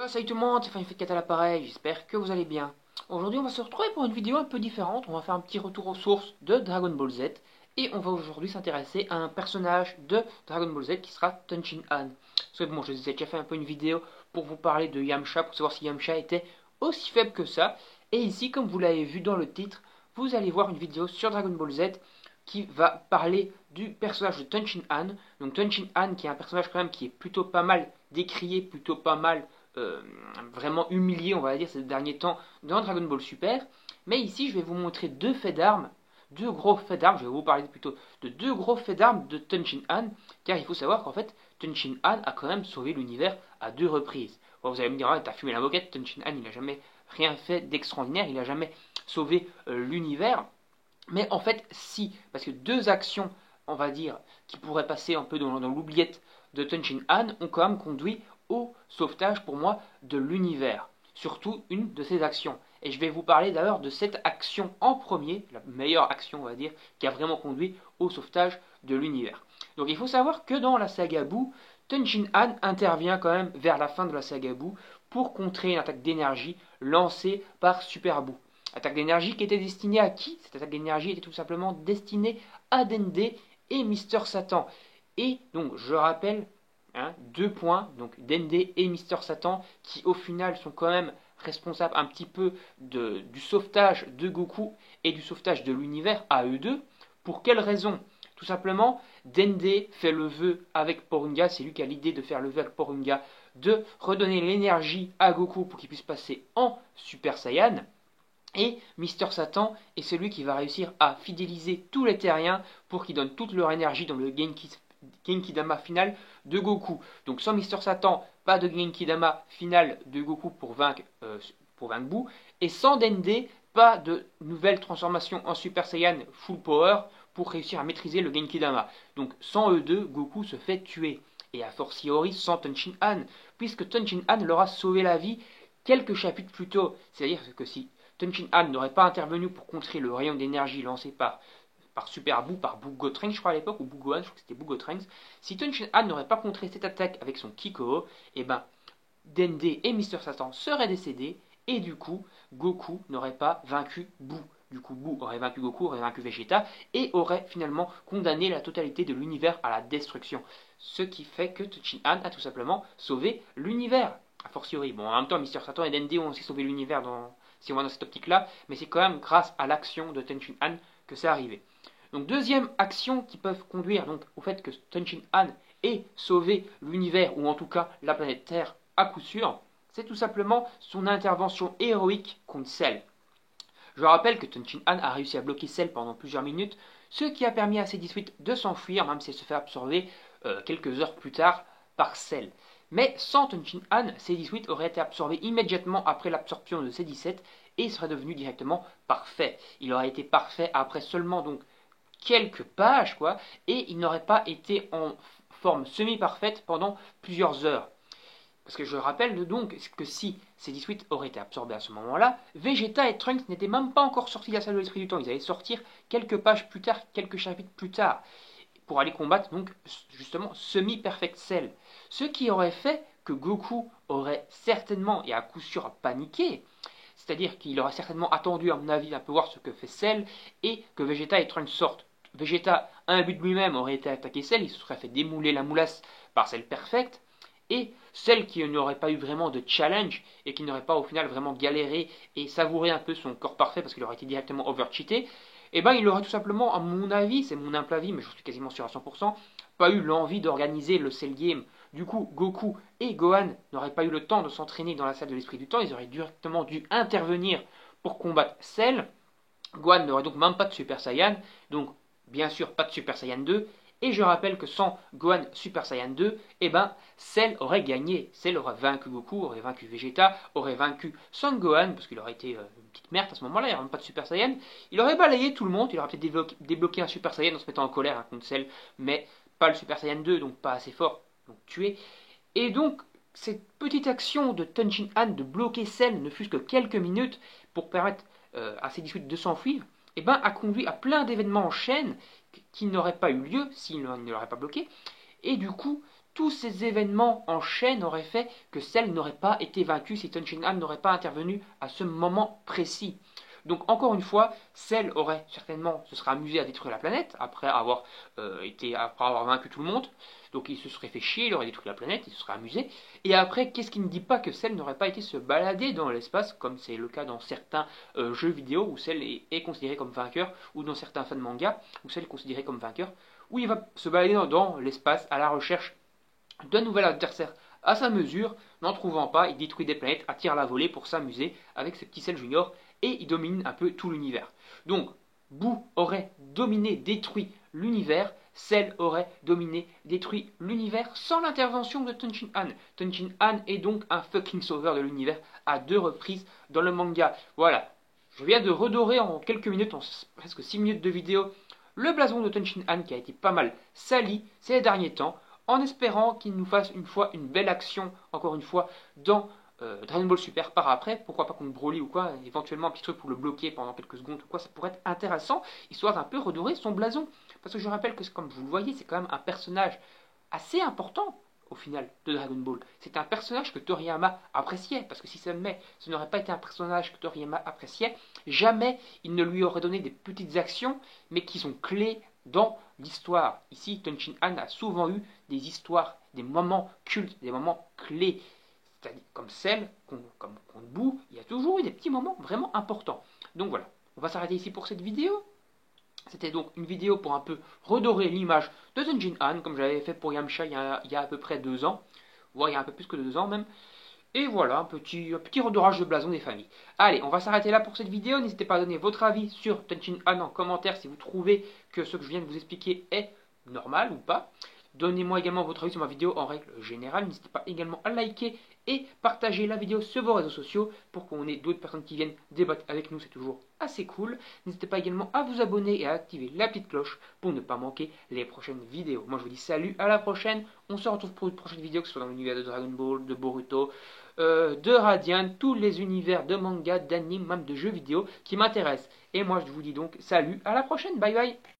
Salut tout le monde, c'est Fanny4 à l'appareil, j'espère que vous allez bien. Aujourd'hui on va se retrouver pour une vidéo un peu différente, on va faire un petit retour aux sources de Dragon Ball Z et on va aujourd'hui s'intéresser à un personnage de Dragon Ball Z qui sera Tenshin Han. Parce que bon, je vous ai déjà fait un peu une vidéo pour vous parler de Yamcha, pour savoir si Yamcha était aussi faible que ça. Et ici, comme vous l'avez vu dans le titre, vous allez voir une vidéo sur Dragon Ball Z qui va parler du personnage de Tenshin Han. Donc Tenshin Han qui est un personnage quand même qui est plutôt pas mal décrié, plutôt pas mal vraiment humilié, on va dire, ces derniers temps dans Dragon Ball Super. Mais ici, je vais vous montrer deux faits d'armes, deux gros faits d'armes. Je vais vous parler plutôt de deux gros faits d'armes de Tenshin Han, car il faut savoir qu'en fait, Tenshin Han a quand même sauvé l'univers à deux reprises. Bon, vous allez me dire, ah, t'as fumé la moquette, Tenshin Han, il n'a jamais rien fait d'extraordinaire, il n'a jamais sauvé l'univers. Mais en fait, si, parce que deux actions, on va dire, qui pourraient passer un peu dans l'oubliette de Tenshin Han, ont quand même conduit au sauvetage, pour moi, de l'univers. Surtout une de ces actions. Et je vais vous parler d'ailleurs de cette action en premier, la meilleure action, on va dire, qui a vraiment conduit au sauvetage de l'univers. Donc il faut savoir que dans la saga Boo, Tenshin Han intervient quand même vers la fin de la saga Boo pour contrer une attaque d'énergie lancée par Super Boo. Attaque d'énergie qui était destinée à qui? Cette attaque d'énergie était tout simplement destinée à Dende et Mister Satan. Et donc, je rappelle, deux points, donc Dende et Mister Satan, qui au final sont quand même responsables un petit peu du sauvetage de Goku et du sauvetage de l'univers à eux deux. Pour quelle raison? Tout simplement, Dende fait le vœu avec Porunga, c'est lui qui a l'idée de faire le vœu avec Porunga, de redonner l'énergie à Goku pour qu'il puisse passer en Super Saiyan. Et Mister Satan est celui qui va réussir à fidéliser tous les terriens pour qu'ils donnent toute leur énergie dans le Genki-Dama final de Goku. Donc sans Mister Satan, pas de Genki-Dama final de Goku pour vaincre Boo. Et sans Dende, pas de nouvelle transformation en Super Saiyan Full Power pour réussir à maîtriser le Genki-Dama. Donc sans eux deux, Goku se fait tuer. Et a fortiori sans Tenshin Han, puisque Tenshin Han leur a sauvé la vie quelques chapitres plus tôt. C'est-à-dire que si Tenshin Han n'aurait pas intervenu pour contrer le rayon d'énergie lancé par Super Boo, par Boo Gotenks, je crois à l'époque, ou Boo Gohan, je crois que c'était Boo Gotenks. Si Tenshin Han n'aurait pas contré cette attaque avec son Kiko, et ben Dende et Mister Satan seraient décédés, et du coup, Goku n'aurait pas vaincu Boo. Du coup, Boo aurait vaincu Goku, aurait vaincu Vegeta, et aurait finalement condamné la totalité de l'univers à la destruction. Ce qui fait que Tenshin Han a tout simplement sauvé l'univers. A fortiori. Bon, en même temps, Mister Satan et Dende ont aussi sauvé l'univers si on va dans cette optique-là, mais c'est quand même grâce à l'action de Tenshin Han que c'est arrivé. Donc deuxième action qui peuvent conduire donc, au fait que Tenshin Han ait sauvé l'univers, ou en tout cas la planète Terre à coup sûr, c'est tout simplement son intervention héroïque contre Cell. Je rappelle que Tenshin Han a réussi à bloquer Cell pendant plusieurs minutes, ce qui a permis à C-18 de s'enfuir, même si elle se fait absorber quelques heures plus tard par Cell. Mais sans Tenshin Han, C-18 aurait été absorbé immédiatement après l'absorption de C-17 et serait devenu directement parfait. Il aurait été parfait après seulement donc quelques pages, quoi, et il n'aurait pas été en forme semi-parfaite pendant plusieurs heures. Parce que je rappelle donc que si C-18 aurait été absorbé à ce moment-là, Vegeta et Trunks n'étaient même pas encore sortis de la salle de l'esprit du temps. Ils allaient sortir quelques pages plus tard, quelques chapitres plus tard, pour aller combattre donc justement semi-perfect Cell. Ce qui aurait fait que Goku aurait certainement et à coup sûr paniqué. C'est-à-dire qu'il aurait certainement attendu, à mon avis, un peu voir ce que fait Cell et que Vegeta et Trunks sortent. Vegeta, un but de lui-même, aurait été attaqué Cell, il se serait fait démouler la moulasse par Cell Perfect. Et celle qui n'aurait pas eu vraiment de challenge et qui n'aurait pas au final vraiment galéré et savouré un peu son corps parfait parce qu'il aurait été directement overcheaté, eh ben il aurait tout simplement, à mon avis, c'est mon humble avis, mais je suis quasiment sûr à 100%, pas eu l'envie d'organiser le Cell Game. Du coup, Goku et Gohan n'auraient pas eu le temps de s'entraîner dans la salle de l'esprit du temps, ils auraient directement dû intervenir pour combattre Cell. Gohan n'aurait donc même pas de Super Saiyan, donc bien sûr pas de Super Saiyan 2, et je rappelle que sans Gohan Super Saiyan 2, eh ben, Cell aurait gagné. Cell aurait vaincu Goku, aurait vaincu Vegeta, aurait vaincu Son Gohan, parce qu'il aurait été une petite merde à ce moment-là, il n'y aurait même pas de Super Saiyan. Il aurait balayé tout le monde, il aurait peut-être débloqué un Super Saiyan en se mettant en colère contre Cell, mais pas le Super Saiyan 2, donc pas assez fort, donc tué. Et donc, cette petite action de Tenshin Han de bloquer Cell, ne fût-ce que quelques minutes, pour permettre à C-18 de s'enfuir, eh ben, a conduit à plein d'événements en chaîne qui n'auraient pas eu lieu s'il ne l'aurait pas bloqué. Et du coup, tous ces événements en chaîne auraient fait que Cell n'aurait pas été vaincu si Tenshin Han n'aurait pas intervenu à ce moment précis. Donc encore une fois, Cell aurait certainement se serait amusé à détruire la planète après avoir vaincu tout le monde. Donc il se serait fait chier, il aurait détruit la planète, il se serait amusé. Et après, qu'est-ce qui ne dit pas que Cell n'aurait pas été se balader dans l'espace, comme c'est le cas dans certains jeux vidéo où Cell est considéré comme vainqueur, ou dans certains fans manga où Cell est considéré comme vainqueur, où il va se balader dans l'espace à la recherche d'un nouvel adversaire à sa mesure. N'en trouvant pas, il détruit des planètes, attire la volée pour s'amuser avec ses petits Cell Junior, et il domine un peu tout l'univers. Donc, Boo aurait dominé, détruit l'univers, Cell aurait dominé, détruit l'univers sans l'intervention de Tenshin Han. Tenshin Han est donc un fucking sauveur de l'univers à 2 reprises dans le manga. Voilà, je viens de redorer en quelques minutes, en presque 6 minutes de vidéo, le blason de Tenshin Han qui a été pas mal sali ces derniers temps, en espérant qu'il nous fasse une fois une belle action, encore une fois, dans Dragon Ball Super par après, pourquoi pas contre Broly ou quoi, éventuellement un petit truc pour le bloquer pendant quelques secondes ou quoi, ça pourrait être intéressant, histoire d'un peu redorer son blason. Parce que je rappelle que, comme vous le voyez, c'est quand même un personnage assez important au final de Dragon Ball. C'est un personnage que Toriyama appréciait, parce que si ce n'aurait pas été un personnage que Toriyama appréciait, jamais il ne lui aurait donné des petites actions, mais qui sont clés dans l'histoire. Ici, Tenshin Han a souvent eu des histoires, des moments cultes, des moments clés. C'est-à-dire comme celle, comme contre Boo, il y a toujours eu des petits moments vraiment importants. Donc voilà, on va s'arrêter ici pour cette vidéo. C'était donc une vidéo pour un peu redorer l'image de Tenshin Han, comme j'avais fait pour Yamcha il y a à peu près 2 ans, voire il y a un peu plus que 2 ans même. Et voilà, un petit redorage de blason des familles. Allez, on va s'arrêter là pour cette vidéo. N'hésitez pas à donner votre avis sur Tenshin Han en commentaire si vous trouvez que ce que je viens de vous expliquer est normal ou pas. Donnez-moi également votre avis sur ma vidéo en règle générale. N'hésitez pas également à liker et partager la vidéo sur vos réseaux sociaux pour qu'on ait d'autres personnes qui viennent débattre avec nous. C'est toujours assez cool. N'hésitez pas également à vous abonner et à activer la petite cloche pour ne pas manquer les prochaines vidéos. Moi je vous dis salut, à la prochaine. On se retrouve pour une prochaine vidéo, que ce soit dans l'univers de Dragon Ball, de Boruto, de Radiant, tous les univers de manga, d'anime, même de jeux vidéo qui m'intéressent. Et moi je vous dis donc salut, à la prochaine, bye bye.